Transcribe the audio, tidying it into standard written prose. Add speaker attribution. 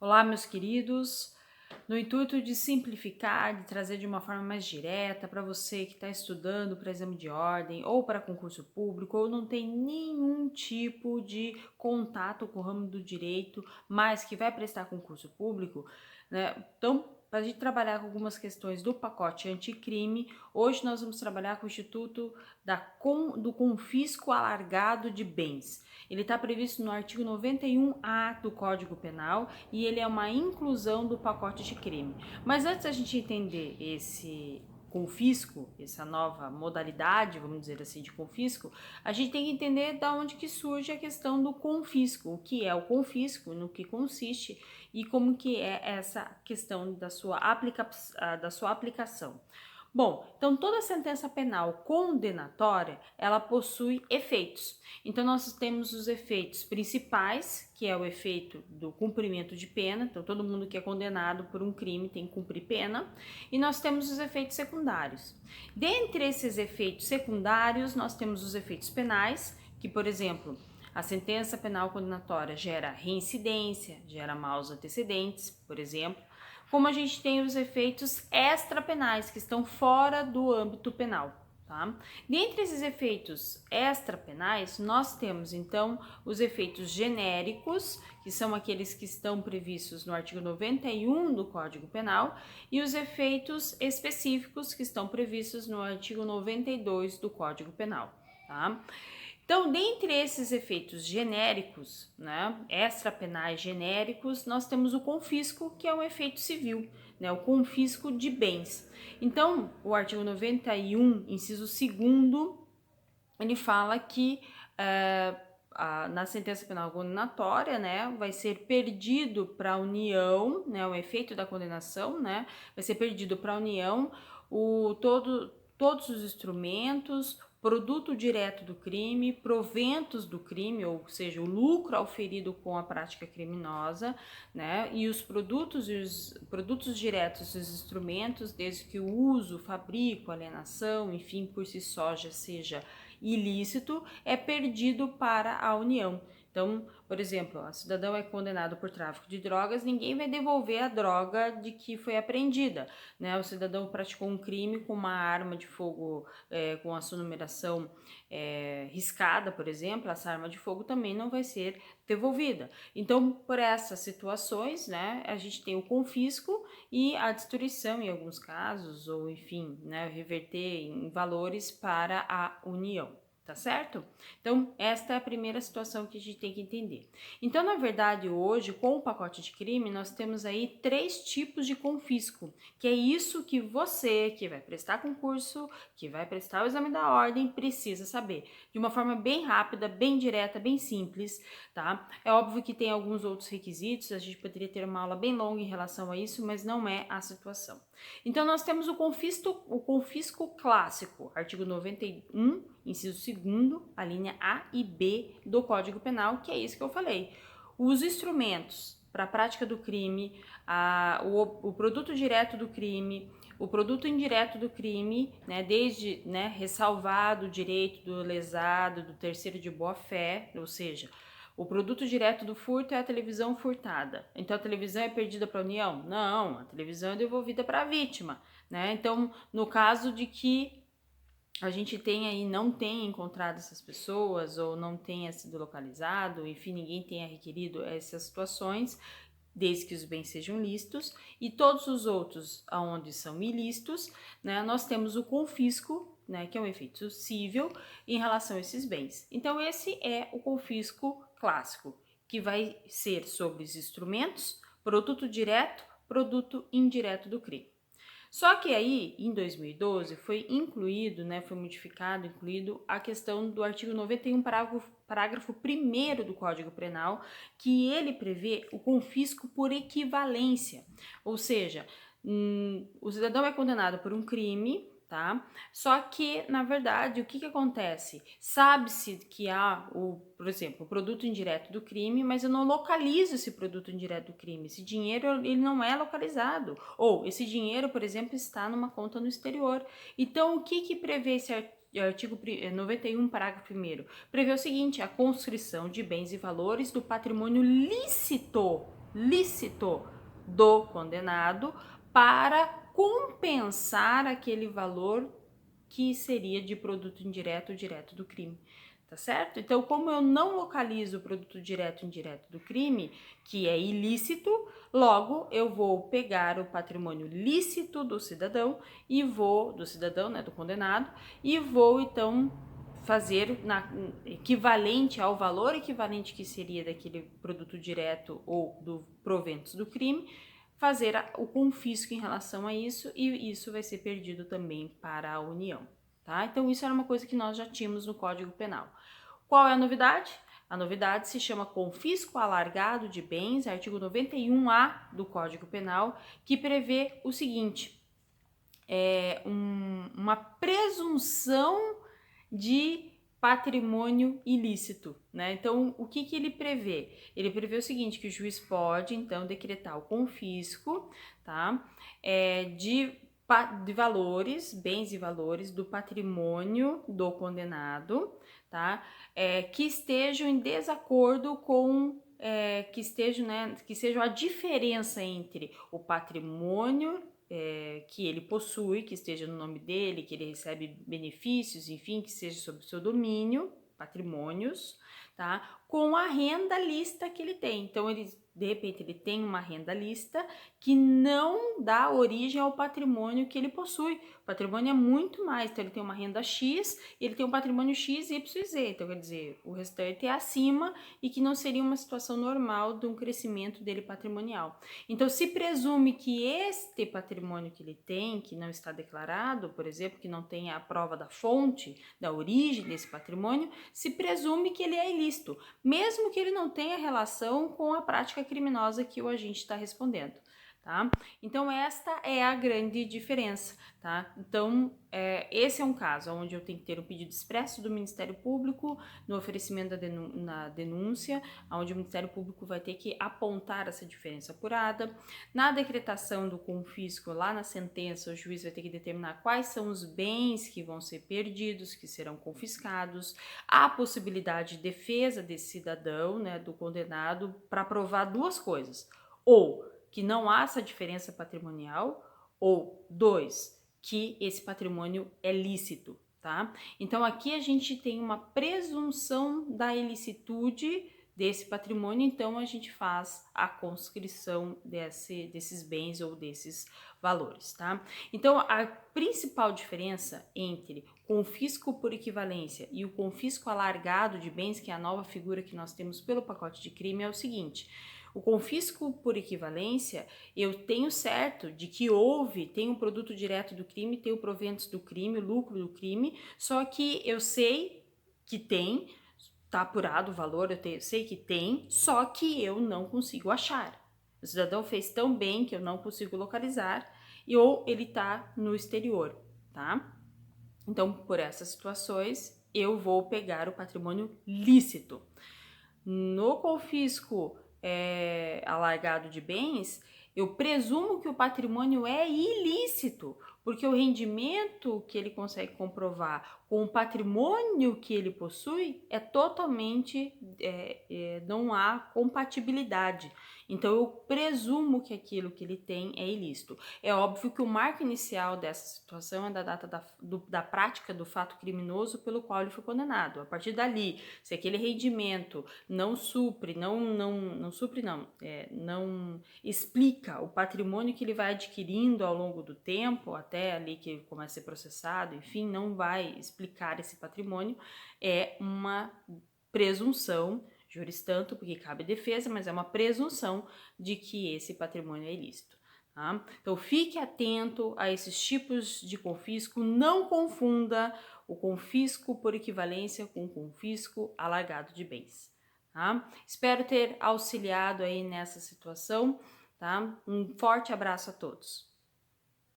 Speaker 1: Olá, meus queridos. No intuito de simplificar, de trazer de uma forma mais direta para você que está estudando para exame de ordem ou para concurso público ou não tem nenhum tipo de contato com o ramo do direito, mas que vai prestar concurso público, né? Então, para a gente trabalhar com algumas questões do pacote anticrime, hoje nós vamos trabalhar com o Instituto do Confisco Alargado de Bens. Ele está previsto no artigo 91A do Código Penal e ele é uma inclusão do pacote de crime. Mas antes da gente entender esse confisco, essa nova modalidade, vamos dizer assim, de confisco, a gente tem que entender da onde que surge a questão do confisco, o que é o confisco, no que consiste e como que é essa questão da sua aplicação. Bom, então toda sentença penal condenatória, ela possui efeitos. Então nós temos os efeitos principais, que é o efeito do cumprimento de pena, então todo mundo que é condenado por um crime tem que cumprir pena, e nós temos os efeitos secundários. Dentre esses efeitos secundários, nós temos os efeitos penais, que, por exemplo, a sentença penal condenatória gera reincidência, gera maus antecedentes, por exemplo, como a gente tem os efeitos extrapenais, que estão fora do âmbito penal. Tá? Dentre esses efeitos extrapenais, nós temos então os efeitos genéricos, que são aqueles que estão previstos no artigo 91 do Código Penal, e os efeitos específicos, que estão previstos no artigo 92 do Código Penal. Tá? Então, dentre esses efeitos genéricos, né, extrapenais genéricos, nós temos o confisco, que é um efeito civil, né, o confisco de bens. Então, o artigo 91, inciso 2º, ele fala que na sentença penal condenatória, né, vai ser perdido para a União, né, o efeito da condenação, né, vai ser perdido para a União todos os instrumentos, produto direto do crime, proventos do crime, ou seja, o lucro auferido com a prática criminosa, né, e os produtos diretos dos instrumentos, desde que o uso, fabrico, alienação, enfim, por si só já seja ilícito, é perdido para a União. Então, por exemplo, o cidadão é condenado por tráfico de drogas, ninguém vai devolver a droga de que foi apreendida, né? O cidadão praticou um crime com uma arma de fogo com a sua numeração riscada, por exemplo, essa arma de fogo também não vai ser devolvida. Então, por essas situações, né, a gente tem o confisco e a destruição em alguns casos, ou enfim, né, reverter em valores para a União. Tá certo? Então, esta é a primeira situação que a gente tem que entender. Então, na verdade, hoje, com o pacote de crime, nós temos aí 3 tipos de confisco, que é isso que você, que vai prestar concurso, que vai prestar o exame da ordem, precisa saber. De uma forma bem rápida, bem direta, bem simples, tá? É óbvio que tem alguns outros requisitos, a gente poderia ter uma aula bem longa em relação a isso, mas não é a situação. Então, nós temos o confisco clássico, artigo 91, inciso 2º, a linha A e B do Código Penal, que é isso que eu falei. Os instrumentos para a prática do crime, o produto direto do crime, o produto indireto do crime, né, desde, né, ressalvado o direito do lesado, do terceiro de boa-fé, ou seja, o produto direto do furto é a televisão furtada. Então a televisão é perdida para a União? Não, a televisão é devolvida para a vítima, né? Então, no caso de que a gente tenha aí, não tenha encontrado essas pessoas ou não tenha sido localizado, enfim, ninguém tenha requerido essas situações, desde que os bens sejam lícitos, e todos os outros aonde são ilícitos, né, nós temos o confisco, né, que é um efeito cível em relação a esses bens. Então esse é o confisco clássico, que vai ser sobre os instrumentos, produto direto, produto indireto do crime. Só que aí, em 2012, foi incluído, né, foi modificado, incluído a questão do artigo 91, parágrafo 1º do Código Penal, que ele prevê o confisco por equivalência. Ou seja, o cidadão é condenado por um crime, tá? Só que, na verdade, o que acontece? Sabe-se que há, por exemplo, o produto indireto do crime, mas eu não localizo esse produto indireto do crime. Esse dinheiro, ele não é localizado. Ou esse dinheiro, por exemplo, está numa conta no exterior. Então, o que prevê esse artigo 91, parágrafo 1º? Prevê o seguinte: a conscrição de bens e valores do patrimônio lícito lícito do condenado para compensar aquele valor que seria de produto indireto ou direto do crime, tá certo? Então, como eu não localizo o produto direto e indireto do crime, que é ilícito, logo eu vou pegar o patrimônio lícito do cidadão né, do condenado, e vou então fazer equivalente ao valor equivalente que seria daquele produto direto ou do proventos do crime, fazer o confisco em relação a isso, e isso vai ser perdido também para a União, tá? Então isso era uma coisa que nós já tínhamos no Código Penal. Qual é a novidade? A novidade se chama confisco alargado de bens, artigo 91A do Código Penal, que prevê o seguinte: uma presunção de patrimônio ilícito, né? Então, o que ele prevê? Ele prevê o seguinte, que o juiz pode, então, decretar o confisco, tá? De valores, bens e valores do patrimônio do condenado, tá? Que estejam em desacordo com que sejam a diferença entre o patrimônio que ele possui, que esteja no nome dele, que ele recebe benefícios, enfim, que seja sob o seu domínio, patrimônios, tá? Com a renda lista que ele tem. Então, de repente, ele tem uma renda lista que não dá origem ao patrimônio que ele possui. O patrimônio é muito mais. Então, ele tem uma renda X, ele tem um patrimônio X, Y e Z. Então, quer dizer, o restante é acima e que não seria uma situação normal de um crescimento dele patrimonial. Então, se presume que este patrimônio que ele tem, que não está declarado, por exemplo, que não tem a prova da fonte, da origem desse patrimônio, se presume que ele é ilícito, mesmo que ele não tenha relação com a prática criminosa que o agente está respondendo, tá? Então, esta é a grande diferença, tá? Então, esse é um caso onde eu tenho que ter um pedido expresso do Ministério Público no oferecimento na denúncia, onde o Ministério Público vai ter que apontar essa diferença apurada. Na decretação do confisco, lá na sentença, o juiz vai ter que determinar quais são os bens que vão ser perdidos, que serão confiscados, a possibilidade de defesa desse cidadão, né, do condenado, para provar duas coisas: ou que não há essa diferença patrimonial, ou dois, que esse patrimônio é lícito, tá? Então aqui a gente tem uma presunção da ilicitude desse patrimônio, então a gente faz a conscrição desses bens ou desses valores, tá? Então a principal diferença entre confisco por equivalência e o confisco alargado de bens, que é a nova figura que nós temos pelo pacote de crime, é o seguinte: o confisco por equivalência, eu tenho certo de que tem um produto direto do crime, tem o proventos do crime, o lucro do crime, só que eu sei que tem, tá apurado o valor, sei que tem, só que eu não consigo achar. O cidadão fez tão bem que eu não consigo localizar, ou ele tá no exterior, tá? Então, por essas situações, eu vou pegar o patrimônio lícito. No confisco alargado de bens, eu presumo que o patrimônio é ilícito, porque o rendimento que ele consegue comprovar com o patrimônio que ele possui é totalmente, não há compatibilidade. Então, eu presumo que aquilo que ele tem é ilícito. É óbvio que o marco inicial dessa situação é da data da prática do fato criminoso pelo qual ele foi condenado. A partir dali, se aquele rendimento não explica o patrimônio que ele vai adquirindo ao longo do tempo, até ali que ele começa a ser processado, enfim, não vai explicar esse patrimônio, é uma presunção, juris tanto, porque cabe defesa, mas é uma presunção de que esse patrimônio é ilícito. Tá? Então fique atento a esses tipos de confisco, não confunda o confisco por equivalência com o confisco alargado de bens. Tá? Espero ter auxiliado aí nessa situação, tá? Um forte abraço a todos.